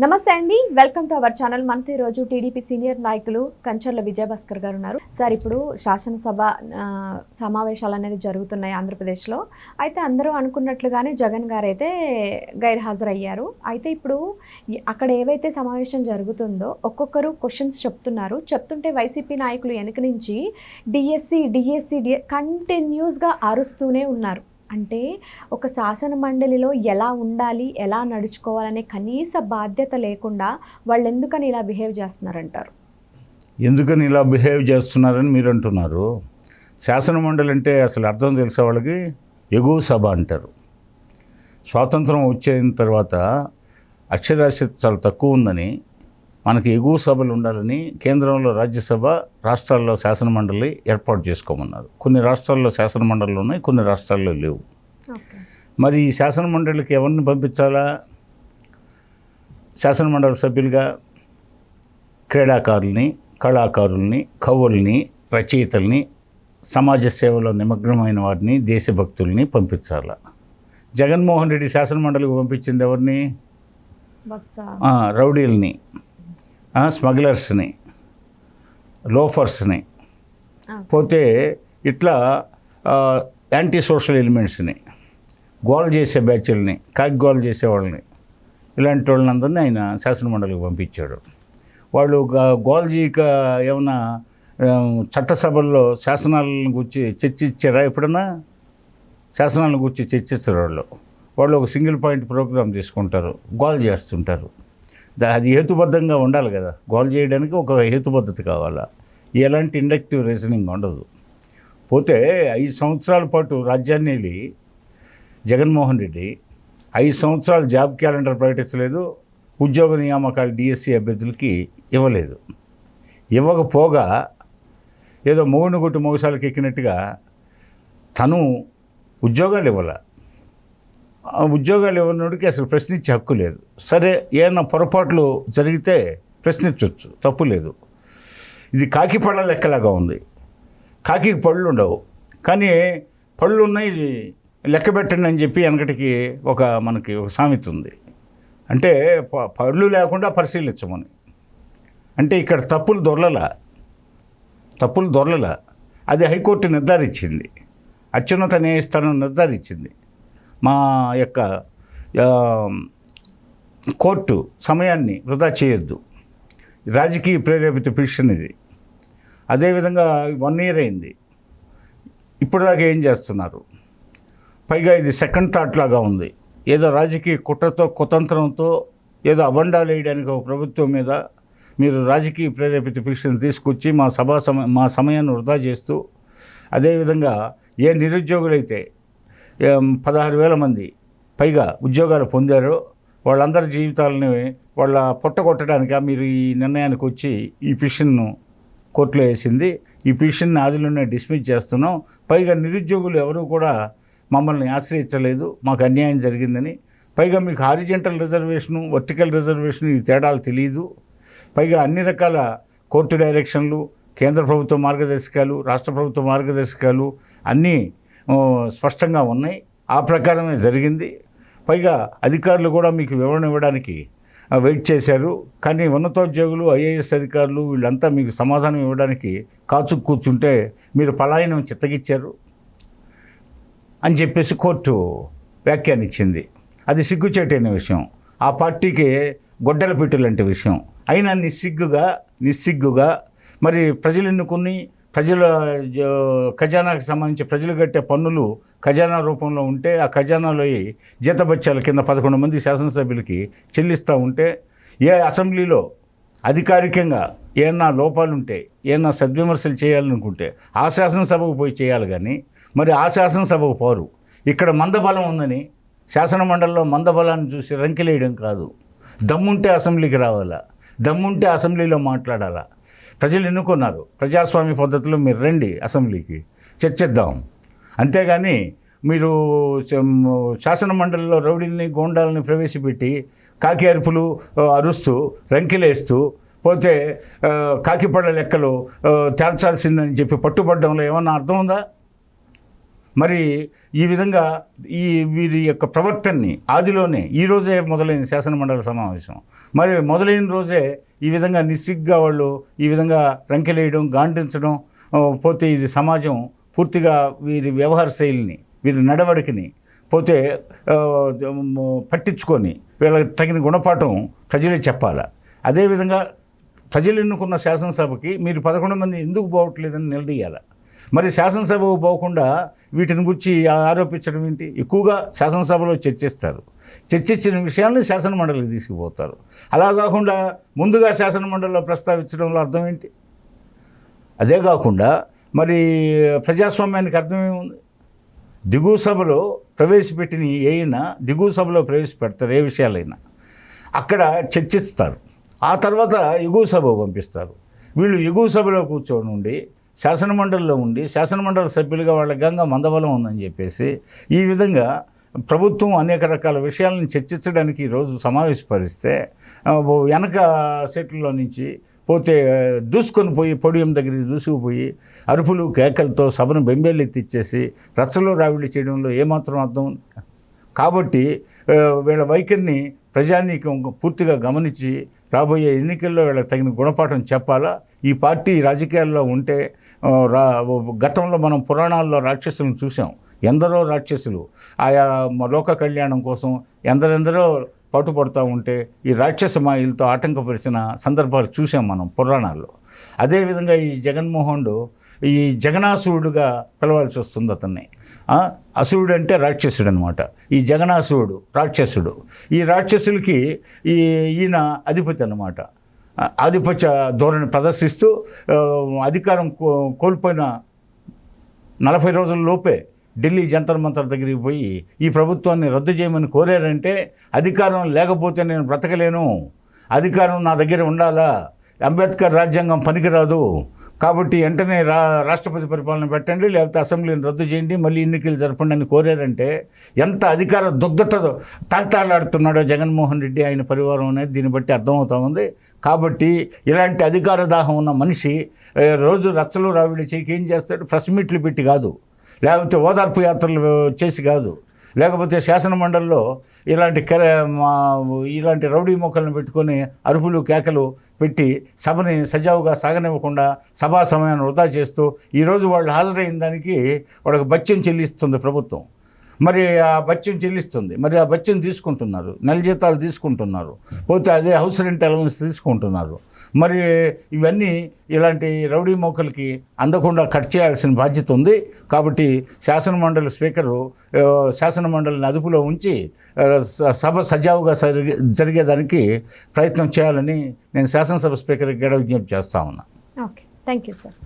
నమస్తే అండి, welcome to our channel. మనతో ఈరోజు టీడీపీ సీనియర్ నాయకులు కంచర్ల విజయభాస్కర్ గారు ఉన్నారు. సార్, ఇప్పుడు శాసనసభ సమావేశాలు అనేది జరుగుతున్నాయి ఆంధ్రప్రదేశ్లో. అయితే అందరూ అనుకున్నట్లుగానే జగన్ గారు అయితే గైర్హాజరయ్యారు. అయితే ఇప్పుడు అక్కడ ఏవైతే సమావేశం జరుగుతుందో ఒక్కొక్కరు క్వశ్చన్స్ చెప్తుంటే వైసీపీ నాయకులు వెనక నుంచి డిఎస్సి కంటిన్యూస్గా అరుస్తూనే ఉన్నారు. అంటే ఒక శాసన మండలిలో ఎలా ఉండాలి, ఎలా నడుచుకోవాలనే కనీస బాధ్యత లేకుండా వాళ్ళు ఎందుకని ఇలా బిహేవ్ చేస్తున్నారంటారు? ఎందుకని ఇలా బిహేవ్ చేస్తున్నారని మీరు అంటున్నారు. శాసన మండలి అంటే అసలు అర్థం తెలిసే వాళ్ళకి ఎగువ సభ అంటారు. స్వాతంత్రం వచ్చిన తర్వాత అక్షరాస్యత చాలా తక్కువ ఉందని మనకి ఎగువ సభలు ఉండాలని కేంద్రంలో రాజ్యసభ, రాష్ట్రాల్లో శాసన మండలి ఏర్పాటు చేసుకోమన్నారు. కొన్ని రాష్ట్రాల్లో శాసన మండలి ఉన్నాయి, కొన్ని రాష్ట్రాల్లో లేవు. మరి ఈ శాసన మండలికి ఎవరిని పంపించాలా? శాసన మండలి సభ్యులుగా క్రీడాకారుల్ని, కళాకారుల్ని, కవుల్ని, రచయితల్ని, సమాజ సేవలో నిమగ్నమైన వారిని, దేశభక్తుల్ని పంపించాలా. జగన్మోహన్ రెడ్డి శాసన మండలికి పంపించింది ఎవరిని? రౌడీల్ని, స్మగ్లర్స్ని, లోఫర్స్ని, పోతే ఇట్లా యాంటీ సోషల్ ఎలిమెంట్స్ని, గోల్ చేసే బ్యాచ్ల్ని, కాకి గోల్ చేసేవాళ్ళని, ఇలాంటి వాళ్ళందరినీ ఆయన శాసనమండలికి పంపించాడు. వాళ్ళు గోల్ చేయక ఏమన్నా చట్టసభల్లో శాసనాలను గురించి చర్చించారా? ఎప్పుడన్నా శాసనాలను గురించి చర్చిస్తారు. వాళ్ళు ఒక సింగిల్ పాయింట్ ప్రోగ్రామ్ తీసుకుంటారు, గోల్ చేస్తుంటారు. అది హేతుబద్ధంగా ఉండాలి కదా. గోల్ చేయడానికి ఒక హేతుబద్ధత కావాలా. ఎలాంటి ఇండక్టివ్ రీజనింగ్ ఉండదు. పోతే 5 సంవత్సరాల పాటు రాజ్యాన్ని జగన్మోహన్ రెడ్డి 5 సంవత్సరాలు జాబ్ క్యాలెండర్ ప్రకటించలేదు. ఉద్యోగ నియామకాలు డిఎస్సి అభ్యర్థులకి ఇవ్వలేదు. ఇవ్వకపోగా ఏదో మొగుడిని కొట్టి మొగసాలకు ఎక్కినట్టుగా తను ఉద్యోగాలు ఇవ్వాల. ఉద్యోగాలు ఇవ్వనోడికి అసలు ప్రశ్నించే హక్కు లేదు. సరే, ఏమన్నా పొరపాట్లు జరిగితే ప్రశ్నించవచ్చు, తప్పు లేదు. ఇది కాకి పళ్ళ లెక్కలాగా ఉంది. కాకి పళ్ళు ఉండవు, కానీ పళ్ళు ఉన్నాయి, లెక్క పెట్టండి అని చెప్పి వెనకటికి మనకి ఒక సామెత ఉంది. అంటే పళ్ళు లేకుండా పరిశీలించమని. అంటే ఇక్కడ తప్పులు దొరలలా. అది హైకోర్టు నిర్ధారించింది, అత్యున్నత న్యాయస్థానం నిర్ధారించింది. మా యొక్క కోర్టు సమయాన్ని వృధా చేయొద్దు. రాజకీయ ప్రేరేపిత పిటిషన్ ఇది. అదేవిధంగా 1 year అయింది. ఇప్పటిదాకా ఏం చేస్తున్నారు? పైగా ఇది సెకండ్ థాట్ లాగా ఉంది. ఏదో రాజకీయ కుట్రతో, కుతంత్రంతో ఏదో అబండాలు వేయడానికి ఒక ప్రభుత్వం మీద మీరు రాజకీయ ప్రేరేపిత పిటిషన్ తీసుకొచ్చి మా సమయాన్ని వృధా చేస్తూ, అదేవిధంగా ఏ నిరుద్యోగులైతే 16,000 మంది పైగా ఉద్యోగాలు పొందారో వాళ్ళందరి జీవితాలని వాళ్ళ పొట్టగొట్టడానికి మీరు ఈ నిర్ణయానికి వచ్చి ఈ పిటిషన్ను కోర్టులో వేసింది. ఈ పిటిషన్ని ఆదిలోనే డిస్మిస్ చేస్తున్నాం. పైగా నిరుద్యోగులు ఎవరు కూడా మమ్మల్ని ఆశ్రయించలేదు, మాకు అన్యాయం జరిగిందని. పైగా మీకు హారిజెంటల్ రిజర్వేషను, వర్టికల్ రిజర్వేషను ఈ తేడాలు తెలియదు. పైగా అన్ని రకాల కోర్టు డైరెక్షన్లు, కేంద్ర ప్రభుత్వ మార్గదర్శకాలు, రాష్ట్ర ప్రభుత్వ మార్గదర్శకాలు అన్నీ స్పష్టంగా ఉన్నాయి. ఆ ప్రకారమే జరిగింది. పైగా అధికారులు కూడా మీకు వివరణ ఇవ్వడానికి వెయిట్ చేశారు. కానీ ఉన్నతోద్యోగులు, ఐఏఎస్ అధికారులు వీళ్ళంతా మీకు సమాధానం ఇవ్వడానికి కాచుకు కూర్చుంటే మీరు పలాయనం చిత్తగిచ్చారు అని చెప్పేసి కోర్టు వ్యాఖ్యానించింది. అది సిగ్గుచేటైన విషయం, ఆ పార్టీకి గొడ్డల పెట్టెలాంటి విషయం. అయినా నిస్సిగ్గుగా మరి ప్రజలు ఎన్నుకుని ప్రజల ఖజానాకి సంబంధించి ప్రజలు కట్టే పన్నులు ఖజానా రూపంలో ఉంటే ఆ ఖజానాలో జీతబత్యాల కింద 11 మంది శాసనసభ్యులకి చెల్లిస్తూ ఉంటే, ఏ అసెంబ్లీలో అధికారికంగా ఏమన్నా లోపాలుంటే, ఏమన్నా సద్విమర్శలు చేయాలనుకుంటే ఆ శాసనసభకు పోయి చేయాలి. కానీ మరి ఆ శాసనసభకు పోరు. ఇక్కడ మందబలం ఉందని శాసన మండలిలో మందబలాన్ని చూసి రంకెలేయడం కాదు. దమ్ముంటే అసెంబ్లీకి రావాలా, దమ్ముంటే అసెంబ్లీలో మాట్లాడాలా. ప్రజలు ఎన్నుకున్నారు. ప్రజాస్వామ్య పద్ధతిలో మీరు రండి, అసెంబ్లీకి చర్చిద్దాం. అంతేగాని మీరు శాసన మండలిలో రౌడీల్ని, గోండాలని ప్రవేశపెట్టి కాకి అరుపులు అరుస్తూ రంకెలేస్తూ పోతే కాకిపళ్ళ లెక్కలు తేల్చాల్సిందని చెప్పి పట్టుబడ్డంలో ఏమన్నా అర్థం ఉందా? మరి ఈ విధంగా వీరి యొక్క ప్రవర్తనని ఆదిలోనే ఈ రోజే మొదలైన శాసనమండలి సమావేశం, మరి మొదలైన రోజే ఈ విధంగా నిస్సిగ్గా వాళ్ళు ఈ విధంగా రంకెలేయడం, గాంటించడం, పోతే ఇది సమాజం పూర్తిగా వీరి వ్యవహార శైలిని, వీరి నడవడికని పోతే పట్టించుకొని వీళ్ళకి తగిన గుణపాఠం ప్రజలే చెప్పాలి. అదేవిధంగా ప్రజలు ఎన్నుకున్న శాసనసభకి మీరు 11 మంది ఎందుకు పోవట్లేదని నిలదీయాలి. మరి శాసనసభకు పోకుండా వీటిని గురించి ఆరోపించడం ఏంటి? ఎక్కువగా శాసనసభలో చర్చిస్తారు, చర్చించిన విషయాల్ని శాసనమండలికి తీసుకుపోతారు. అలా కాకుండా ముందుగా శాసనమండలిలో ప్రస్తావించడంలో అర్థం ఏంటి? అదే కాకుండా మరి ప్రజాస్వామ్యానికి అర్థమేముంది? దిగువ సభలో ప్రవేశపెట్టిన అయినా దిగువ సభలో ప్రవేశపెడతారు, ఏ విషయాలైనా అక్కడ చర్చిస్తారు, ఆ తర్వాత ఎగువ సభ పంపిస్తారు. వీళ్ళు ఎగువ సభలో కూర్చొని ఉండి శాసనమండలిలో ఉండి శాసనమండలి సభ్యులుగా వాళ్ళ గంగా మందబలం ఉందని చెప్పేసి ఈ విధంగా ప్రభుత్వం అనేక రకాల విషయాలను చర్చించడానికి ఈరోజు సమావేశపరిస్తే వెనక సెట్లలో నుంచి పోతే దూసుకొని పోయి పోడియం దగ్గరికి దూసుకుపోయి అరుపులు కేకలతో సభను బెంబేలెత్తిచ్చేసి రచ్చలో రావిడి చేయడంలో ఏమాత్రం అర్థం ఉంది? కాబట్టి వీళ్ళ వైఖరిని ప్రజానీకం పూర్తిగా గమనించి రాబోయే ఎన్నికల్లో వీళ్ళకి తగిన గుణపాఠం చెప్పాలా. ఈ పార్టీ రాజకీయాల్లో ఉంటే గతంలో మనం పురాణాల్లో రాక్షసులను చూసాం, ఎందరో రాక్షసులు ఆయా లోక కళ్యాణం కోసం ఎందరెందరో పట్టుపడుతూ ఉంటే ఈ రాక్షస మాయలతో ఆటంకపరిచిన సందర్భాలు చూసాం మనం పురాణాల్లో. అదేవిధంగా ఈ జగన్మోహనుడు ఈ జగనాసురుడుగా పిలవాల్సి వస్తుంది అతన్ని. అసురుడు అంటే రాక్షసుడు అనమాట. ఈ జగనాసురుడు రాక్షసుడు. ఈ రాక్షసులకి ఈయన అధిపతి అన్నమాట. ఆధిపత్య ధోరణి ప్రదర్శిస్తూ అధికారం కోల్పోయిన 40 రోజుల లోపే ఢిల్లీ జంతర్ మంతర్ దగ్గరికి పోయి ఈ ప్రభుత్వాన్ని రద్దు చేయమని కోరారంటే అధికారం లేకపోతే నేను బ్రతకలేను, అధికారం నా దగ్గర ఉండాలా, అంబేద్కర్ రాజ్యాంగం పనికిరాదు కాబట్టి వెంటనే రాష్ట్రపతి పరిపాలన పెట్టండి, లేకపోతే అసెంబ్లీని రద్దు చేయండి, మళ్ళీ ఎన్నికలు జరపండి అని కోరారంటే ఎంత అధికార దుగ్ధతతో తాళతాళాడుతున్నాడో జగన్మోహన్ రెడ్డి ఆయన పరివారం అనేది దీన్ని బట్టి అర్థమవుతా ఉంది. కాబట్టి ఇలాంటి అధికార దాహం ఉన్న మనిషి రోజు రచ్చలు రావిడి చేయకి ఏం చేస్తాడు? ప్రెస్ మీట్లు పెట్టి కాదు, లేకపోతే ఓదార్పు యాత్రలు చేసి కాదు, లేకపోతే శాసనమండలిలో ఇలాంటి రౌడీ మొక్కలను పెట్టుకొని అరుపులు కేకలు పెట్టి సభని సజావుగా సాగనివ్వకుండా సభా సమయాన్ని వృధా చేస్తూ ఈరోజు వాళ్ళు హాజరైన దానికి వాళ్ళకి భత్యం చెల్లిస్తుంది ప్రభుత్వం. మరి ఆ భత్యం చెల్లిస్తుంది, మరి ఆ భత్యం తీసుకుంటున్నారు, నెల జీతాలు తీసుకుంటున్నారు, పోతే అదే హౌస్ రెంట్ అలవెన్స్ తీసుకుంటున్నారు. మరి ఇవన్నీ ఇలాంటి రౌడీ మోకలకి అందకుండా కట్ చేయాల్సిన బాధ్యత ఉంది. కాబట్టి శాసనమండలి స్పీకరు శాసనమండలిని అదుపులో ఉంచి సభ సజావుగా జరిగేదానికి ప్రయత్నం చేయాలని నేను శాసనసభ స్పీకర్కి విజ్ఞప్తి చేస్తా ఉన్నా. Okay, thank you sir.